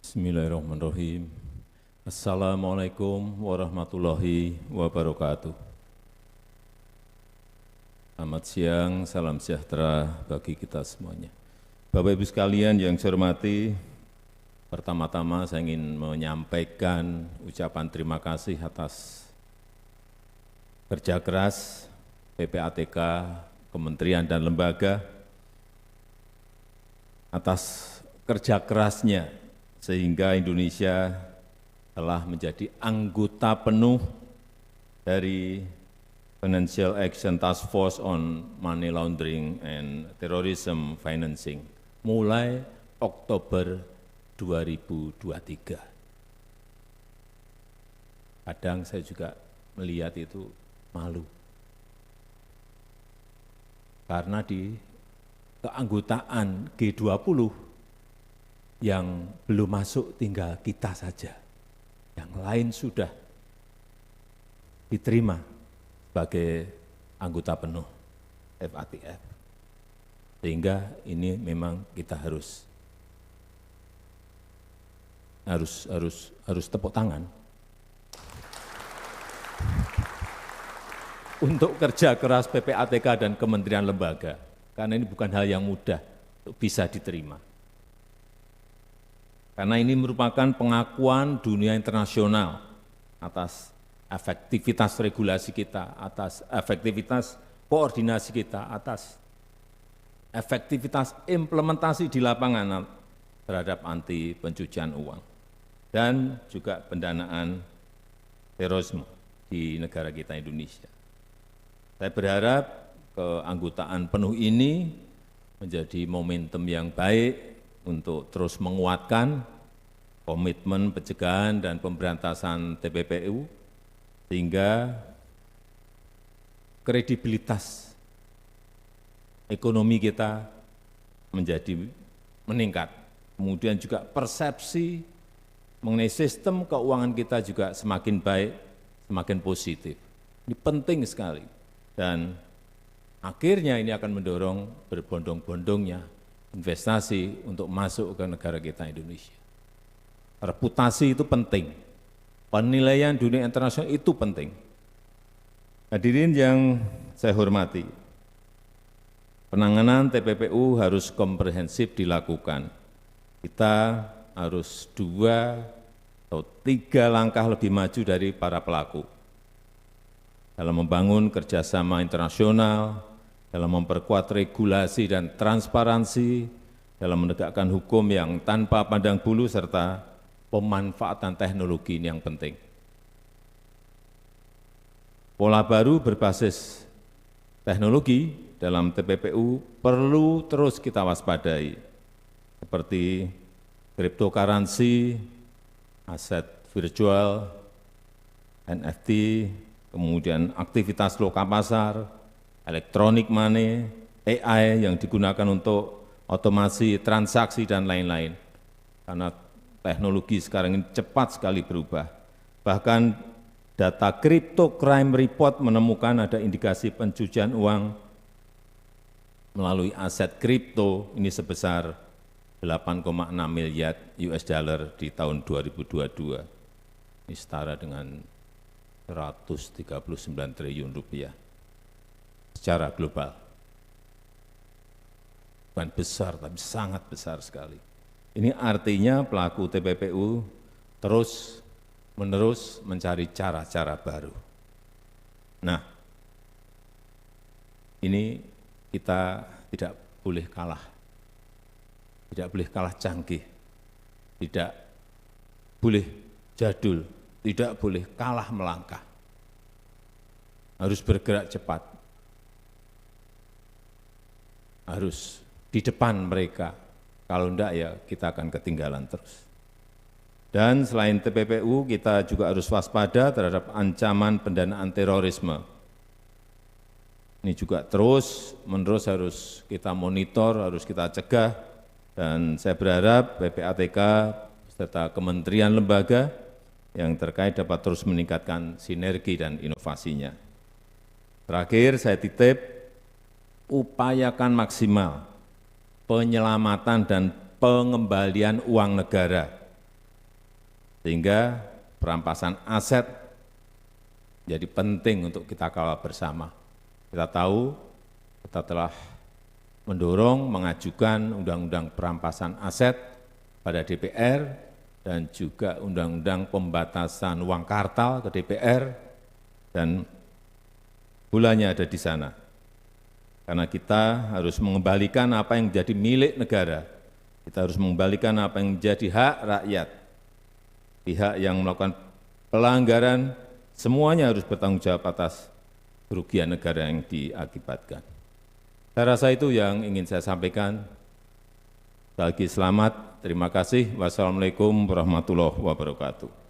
Bismillahirrahmanirrahim. Assalamualaikum warahmatullahi wabarakatuh. Selamat siang, salam sejahtera bagi kita semuanya. Bapak Ibu sekalian yang saya hormati, pertama-tama saya ingin menyampaikan ucapan terima kasih atas kerja keras PPATK, kementerian dan lembaga, atas kerja kerasnya sehingga Indonesia telah menjadi anggota penuh dari Financial Action Task Force on Money Laundering and Terrorism Financing mulai Oktober 2023. Kadang saya juga melihat itu malu, karena di keanggotaan G20 yang belum masuk tinggal kita saja, yang lain sudah diterima sebagai anggota penuh FATF. Sehingga ini memang kita harus tepuk tangan untuk kerja keras PPATK dan kementerian lembaga, karena ini bukan hal yang mudah untuk bisa diterima. Karena ini merupakan pengakuan dunia internasional atas efektivitas regulasi kita, atas efektivitas koordinasi kita, atas efektivitas implementasi di lapangan terhadap anti pencucian uang, dan juga pendanaan terorisme di negara kita Indonesia. Saya berharap keanggotaan penuh ini menjadi momentum yang baik untuk terus menguatkan komitmen pencegahan dan pemberantasan TPPU, sehingga kredibilitas ekonomi kita menjadi meningkat. Kemudian juga persepsi mengenai sistem keuangan kita juga semakin baik, semakin positif. Ini penting sekali. Dan akhirnya ini akan mendorong berbondong-bondongnya investasi untuk masuk ke negara kita Indonesia. Reputasi itu penting, penilaian dunia internasional itu penting. Hadirin yang saya hormati, penanganan TPPU harus komprehensif dilakukan. Kita harus 2 atau 3 langkah lebih maju dari para pelaku dalam membangun kerjasama internasional, dalam memperkuat regulasi dan transparansi, dalam menegakkan hukum yang tanpa pandang bulu, serta pemanfaatan teknologi ini yang penting. Pola baru berbasis teknologi dalam TPPU perlu terus kita waspadai, seperti cryptocurrency, aset virtual, NFT, kemudian aktivitas lokal pasar, elektronik money, AI yang digunakan untuk otomasi transaksi dan lain-lain. Karena teknologi sekarang ini cepat sekali berubah. Bahkan data Crypto Crime Report menemukan ada indikasi pencucian uang melalui aset kripto ini sebesar 8,6 miliar US dollar di tahun 2022. Ini setara dengan 139 triliun rupiah secara global. Bukan besar, tapi sangat besar sekali. Ini artinya pelaku TPPU terus-menerus mencari cara-cara baru. Nah, ini kita tidak boleh kalah. Tidak boleh kalah canggih. Tidak boleh jadul. Tidak boleh kalah melangkah. Harus bergerak cepat. Harus di depan mereka. Kalau enggak ya kita akan ketinggalan terus. Dan selain TPPU, kita juga harus waspada terhadap ancaman pendanaan terorisme. Ini juga terus-menerus harus kita monitor, harus kita cegah. Dan saya berharap PPATK serta kementerian lembaga yang terkait dapat terus meningkatkan sinergi dan inovasinya. Terakhir, saya titip, upayakan maksimal penyelamatan dan pengembalian uang negara Sehingga perampasan aset jadi penting untuk kita kawal bersama. Kita tahu, kita telah mendorong, mengajukan undang-undang perampasan aset pada DPR dan juga undang-undang pembatasan uang kartal ke DPR, dan bulannya ada di sana. Karena kita harus mengembalikan apa yang menjadi milik negara, kita harus mengembalikan apa yang menjadi hak rakyat. Pihak yang melakukan pelanggaran semuanya harus bertanggung jawab atas kerugian negara yang diakibatkan. Saya rasa itu yang ingin saya sampaikan. Sekali lagi selamat, terima kasih. Wassalamualaikum warahmatullahi wabarakatuh.